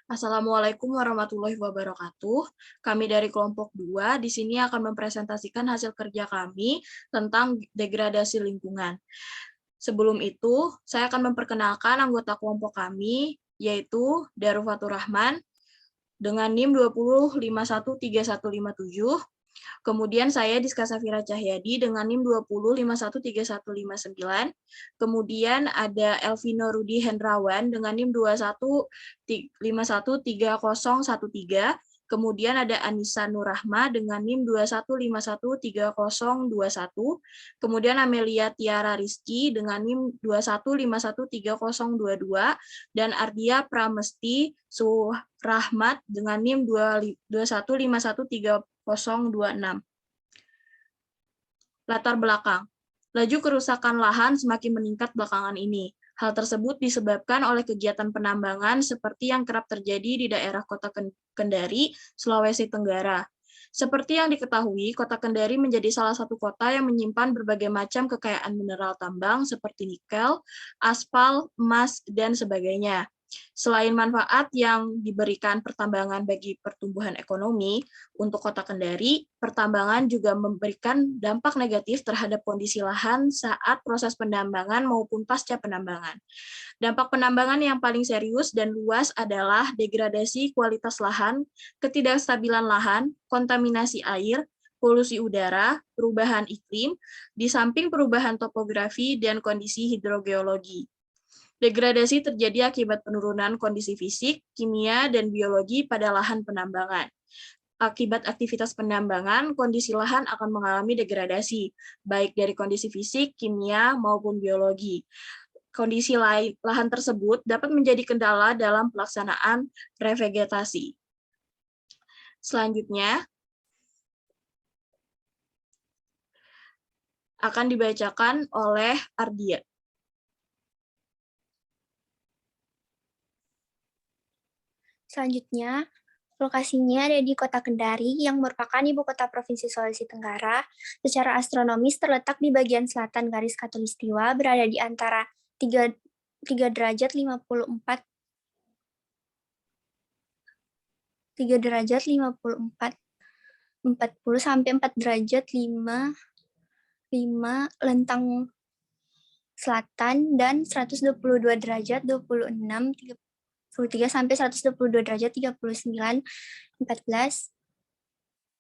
Assalamualaikum warahmatullahi wabarakatuh. Kami dari kelompok 2 di sini akan mempresentasikan hasil kerja kami tentang degradasi lingkungan. Sebelum itu, saya akan memperkenalkan anggota kelompok kami, yaitu Darufatur Rahman dengan NIM 20513157. Kemudian saya Diska Safira Cahyadi dengan NIM 20513159. Kemudian ada Elvino Rudi Hendrawan dengan NIM 21513013. Kemudian ada Anissa Nurrahma dengan NIM 21513021. Kemudian Amelia Tiara Rizky dengan NIM 21513022 dan Ardia Pramesti Surahmat dengan NIM 21513026. Latar belakang. Laju kerusakan lahan semakin meningkat belakangan ini. Hal tersebut disebabkan oleh kegiatan penambangan seperti yang kerap terjadi di daerah Kota Kendari, Sulawesi Tenggara. Seperti yang diketahui, Kota Kendari menjadi salah satu kota yang menyimpan berbagai macam kekayaan mineral tambang seperti nikel, aspal, emas, dan sebagainya. Selain manfaat yang diberikan pertambangan bagi pertumbuhan ekonomi, untuk Kota Kendari, pertambangan juga memberikan dampak negatif terhadap kondisi lahan saat proses penambangan maupun pasca penambangan. Dampak penambangan yang paling serius dan luas adalah degradasi kualitas lahan, ketidakstabilan lahan, kontaminasi air, polusi udara, perubahan iklim, di samping perubahan topografi dan kondisi hidrogeologi. Degradasi terjadi akibat penurunan kondisi fisik, kimia, dan biologi pada lahan penambangan. Akibat aktivitas penambangan, kondisi lahan akan mengalami degradasi, baik dari kondisi fisik, kimia, maupun biologi. Kondisi lahan tersebut dapat menjadi kendala dalam pelaksanaan revegetasi. Selanjutnya, akan dibacakan oleh Ardia. Selanjutnya, lokasinya ada di Kota Kendari yang merupakan ibu kota Provinsi Sulawesi Tenggara. Secara astronomis terletak di bagian selatan garis khatulistiwa, berada di antara 3 derajat 54 40 sampai 4 derajat 5 lentang selatan dan 122 derajat 26 33 sampai 122 derajat 39 14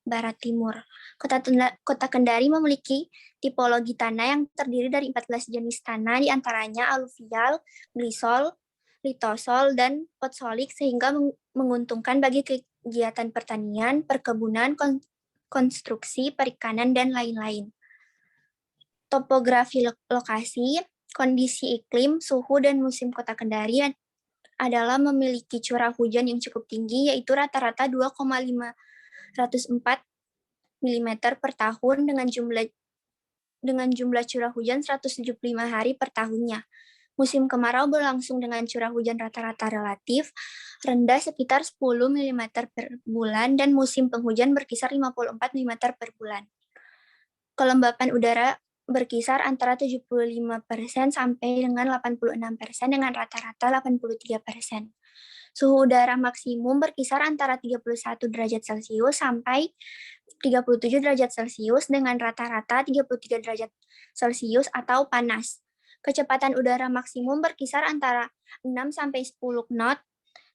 barat timur. Kota Kendari memiliki tipologi tanah yang terdiri dari 14 jenis tanah, diantaranya aluvial, glisol, litosol, dan potsolik, sehingga menguntungkan bagi kegiatan pertanian, perkebunan, konstruksi, perikanan, dan lain-lain. Topografi lokasi, kondisi iklim, suhu, dan musim Kota Kendari adalah memiliki curah hujan yang cukup tinggi, yaitu rata-rata 2,504 mm per tahun dengan jumlah curah hujan 175 hari per tahunnya. Musim kemarau berlangsung dengan curah hujan rata-rata relatif rendah sekitar 10 mm per bulan dan musim penghujan berkisar 54 mm per bulan. Kelembapan udara berkisar antara 75% sampai dengan 86% dengan rata-rata 83%. Suhu udara maksimum berkisar antara 31 derajat Celcius sampai 37 derajat Celcius dengan rata-rata 33 derajat Celcius atau panas. Kecepatan udara maksimum berkisar antara 6 sampai 10 knot.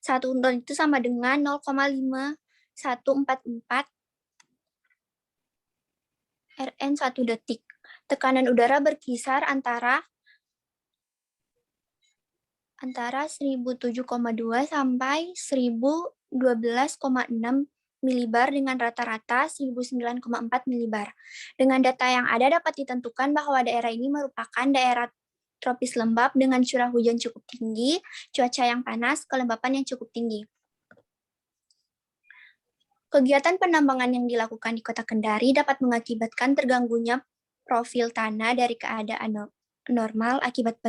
1 knot itu sama dengan 0,5144 Rn 1 detik. Tekanan udara berkisar antara 1007,2 sampai 1012,6 milibar dengan rata-rata 1009,4 milibar. Dengan data yang ada dapat ditentukan bahwa daerah ini merupakan daerah tropis lembab dengan curah hujan cukup tinggi, cuaca yang panas, kelembapan yang cukup tinggi. Kegiatan penambangan yang dilakukan di Kota Kendari dapat mengakibatkan terganggunya profil tanah dari keadaan normal akibat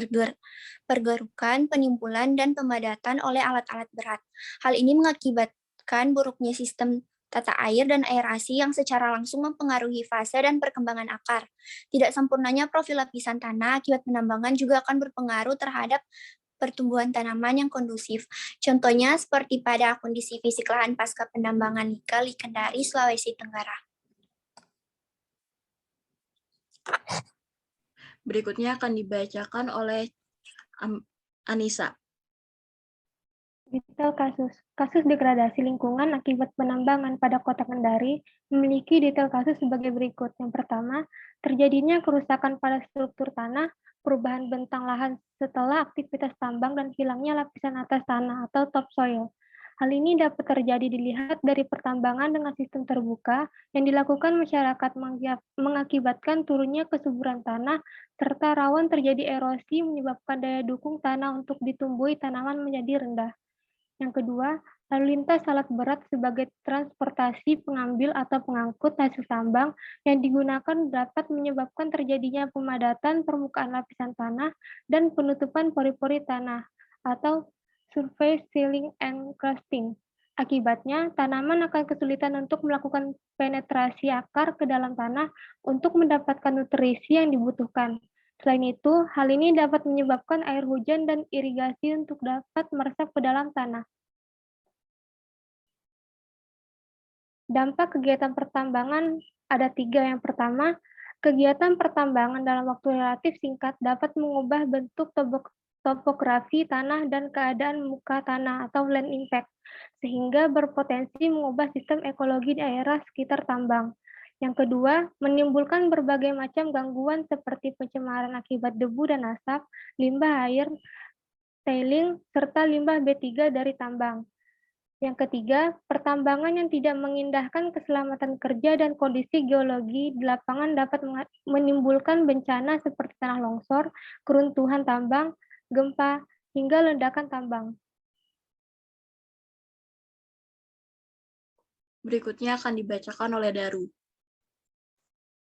pergerukan, penimbulan, dan pemadatan oleh alat-alat berat. Hal ini mengakibatkan buruknya sistem tata air dan aerasi yang secara langsung mempengaruhi fase dan perkembangan akar. Tidak sempurnanya profil lapisan tanah akibat penambangan juga akan berpengaruh terhadap pertumbuhan tanaman yang kondusif. Contohnya seperti pada kondisi fisik lahan pasca penambangan nikel di Kendari, Sulawesi Tenggara. Berikutnya akan dibacakan oleh Anissa. Detail kasus. Kasus degradasi lingkungan akibat penambangan pada Kota Kendari memiliki detail kasus sebagai berikut. Yang pertama, terjadinya kerusakan pada struktur tanah, perubahan bentang lahan setelah aktivitas tambang dan hilangnya lapisan atas tanah atau topsoil. Hal ini dapat terjadi dilihat dari pertambangan dengan sistem terbuka yang dilakukan masyarakat mengakibatkan turunnya kesuburan tanah serta rawan terjadi erosi menyebabkan daya dukung tanah untuk ditumbuhi tanaman menjadi rendah. Yang kedua, lalu lintas alat berat sebagai transportasi pengambil atau pengangkut hasil tambang yang digunakan dapat menyebabkan terjadinya pemadatan permukaan lapisan tanah dan penutupan pori-pori tanah atau surface sealing and crusting. Akibatnya, tanaman akan kesulitan untuk melakukan penetrasi akar ke dalam tanah untuk mendapatkan nutrisi yang dibutuhkan. Selain itu, hal ini dapat menyebabkan air hujan dan irigasi untuk dapat meresap ke dalam tanah. Dampak kegiatan pertambangan ada 3. Yang pertama, kegiatan pertambangan dalam waktu relatif singkat dapat mengubah bentuk topografi tanah dan keadaan muka tanah atau land impact, sehingga berpotensi mengubah sistem ekologi daerah sekitar tambang. Yang kedua, menimbulkan berbagai macam gangguan seperti pencemaran akibat debu dan asap, limbah air, tailing, serta limbah B3 dari tambang. Yang ketiga, pertambangan yang tidak mengindahkan keselamatan kerja dan kondisi geologi di lapangan dapat menimbulkan bencana seperti tanah longsor, keruntuhan tambang, gempa, hingga ledakan tambang. Berikutnya akan dibacakan oleh Daru.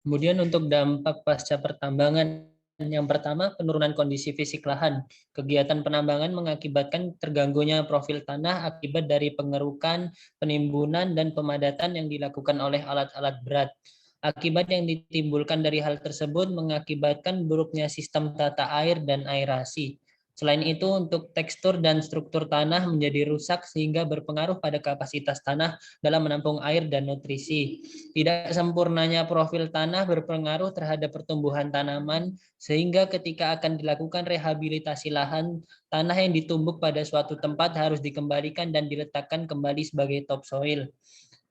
Kemudian untuk dampak pasca pertambangan, yang pertama penurunan kondisi fisik lahan. Kegiatan penambangan mengakibatkan terganggunya profil tanah akibat dari pengerukan, penimbunan, dan pemadatan yang dilakukan oleh alat-alat berat. Akibat yang ditimbulkan dari hal tersebut mengakibatkan buruknya sistem tata air dan aerasi. Selain itu, untuk tekstur dan struktur tanah menjadi rusak sehingga berpengaruh pada kapasitas tanah dalam menampung air dan nutrisi. Tidak sempurnanya profil tanah berpengaruh terhadap pertumbuhan tanaman, sehingga ketika akan dilakukan rehabilitasi lahan, tanah yang ditumbuk pada suatu tempat harus dikembalikan dan diletakkan kembali sebagai topsoil.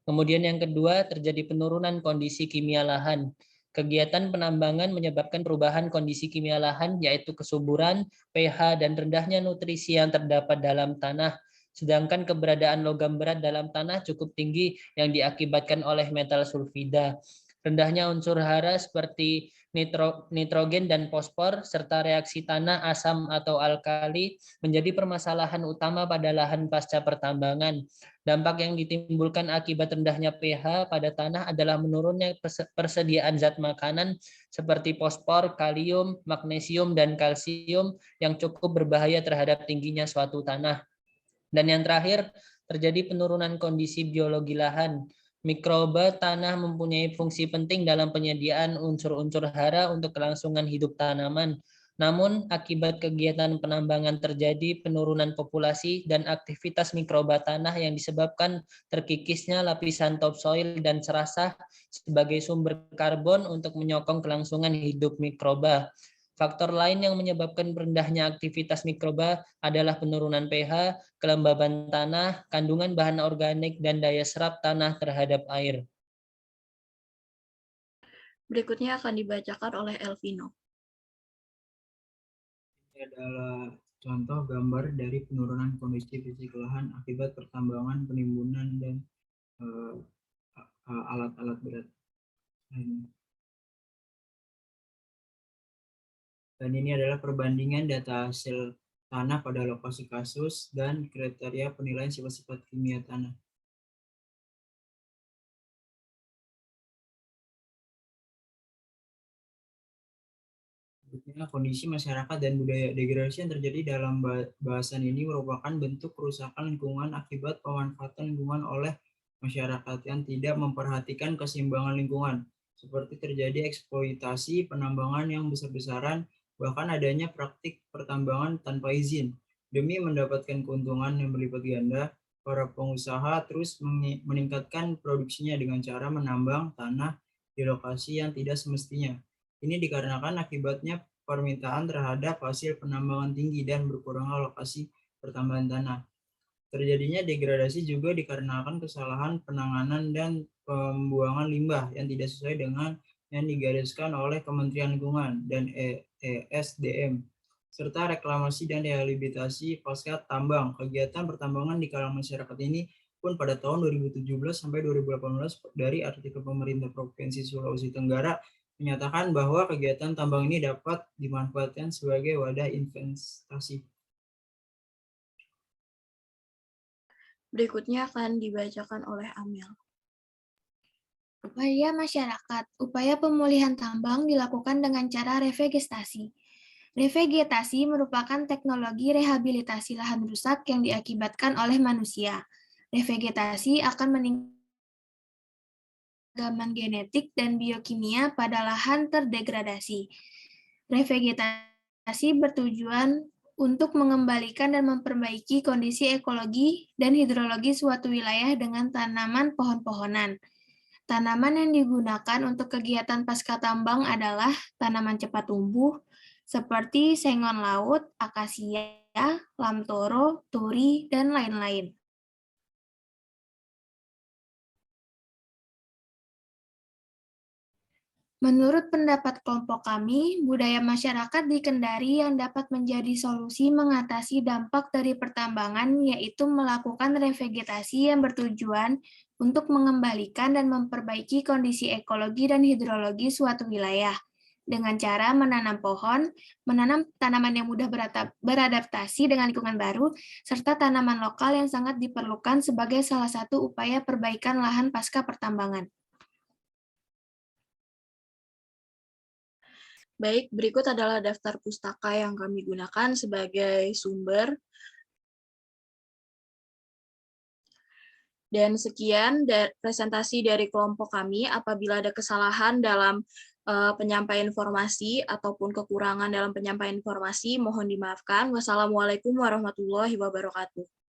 Kemudian yang kedua, terjadi penurunan kondisi kimia lahan. Kegiatan penambangan menyebabkan perubahan kondisi kimia lahan, yaitu kesuburan, pH, dan rendahnya nutrisi yang terdapat dalam tanah. Sedangkan keberadaan logam berat dalam tanah cukup tinggi yang diakibatkan oleh metal sulfida. Rendahnya unsur hara seperti nitrogen dan fosfor, serta reaksi tanah asam atau alkali menjadi permasalahan utama pada lahan pasca pertambangan. Dampak yang ditimbulkan akibat rendahnya pH pada tanah adalah menurunnya persediaan zat makanan seperti fosfor, kalium, magnesium, dan kalsium yang cukup berbahaya terhadap tingginya suatu tanah. Dan yang terakhir, terjadi penurunan kondisi biologi lahan. Mikroba tanah mempunyai fungsi penting dalam penyediaan unsur-unsur hara untuk kelangsungan hidup tanaman. Namun, akibat kegiatan penambangan terjadi penurunan populasi dan aktivitas mikroba tanah yang disebabkan terkikisnya lapisan topsoil dan serasah sebagai sumber karbon untuk menyokong kelangsungan hidup mikroba. Faktor lain yang menyebabkan rendahnya aktivitas mikroba adalah penurunan pH, kelembaban tanah, kandungan bahan organik, dan daya serap tanah terhadap air. Berikutnya akan dibacakan oleh Elvino. Ini adalah contoh gambar dari penurunan kondisi fisik lahan akibat pertambangan, penimbunan, dan alat-alat berat. Dan ini adalah perbandingan data hasil tanah pada lokasi kasus dan kriteria penilaian sifat-sifat kimia tanah. Berikutnya, kondisi masyarakat dan budaya. Degradasi yang terjadi dalam bahasan ini merupakan bentuk kerusakan lingkungan akibat pemanfaatan lingkungan oleh masyarakat yang tidak memperhatikan keseimbangan lingkungan, seperti terjadi eksploitasi penambangan yang besar-besaran, bahkan adanya praktik pertambangan tanpa izin. Demi mendapatkan keuntungan yang berlipat ganda, para pengusaha terus meningkatkan produksinya dengan cara menambang tanah di lokasi yang tidak semestinya. Ini dikarenakan akibatnya permintaan terhadap hasil penambangan tinggi dan berkurangnya lokasi pertambahan tanah. Terjadinya degradasi juga dikarenakan kesalahan penanganan dan pembuangan limbah yang tidak sesuai dengan yang digariskan oleh Kementerian Lingkungan dan ESDM, serta reklamasi dan rehabilitasi pasca tambang. Kegiatan pertambangan di kalangan masyarakat ini pun pada tahun 2017 sampai 2018 dari artikel pemerintah Provinsi Sulawesi Tenggara menyatakan bahwa kegiatan tambang ini dapat dimanfaatkan sebagai wadah investasi. Berikutnya akan dibacakan oleh Amel. Upaya masyarakat. Upaya pemulihan tambang dilakukan dengan cara revegetasi. Revegetasi merupakan teknologi rehabilitasi lahan rusak yang diakibatkan oleh manusia. Revegetasi akan meningkatkan keragaman genetik dan biokimia pada lahan terdegradasi. Revegetasi bertujuan untuk mengembalikan dan memperbaiki kondisi ekologi dan hidrologi suatu wilayah dengan tanaman pohon-pohonan. Tanaman yang digunakan untuk kegiatan pasca tambang adalah tanaman cepat tumbuh seperti sengon laut, akasia, lamtoro, turi, dan lain-lain. Menurut pendapat kelompok kami, budaya masyarakat di Kendari yang dapat menjadi solusi mengatasi dampak dari pertambangan yaitu melakukan revegetasi yang bertujuan untuk mengembalikan dan memperbaiki kondisi ekologi dan hidrologi suatu wilayah dengan cara menanam pohon, menanam tanaman yang mudah beradaptasi dengan lingkungan baru, serta tanaman lokal yang sangat diperlukan sebagai salah satu upaya perbaikan lahan pasca pertambangan. Baik, berikut adalah daftar pustaka yang kami gunakan sebagai sumber. Dan sekian presentasi dari kelompok kami. Apabila ada kesalahan dalam penyampaian informasi ataupun kekurangan dalam penyampaian informasi, mohon dimaafkan. Wassalamualaikum warahmatullahi wabarakatuh.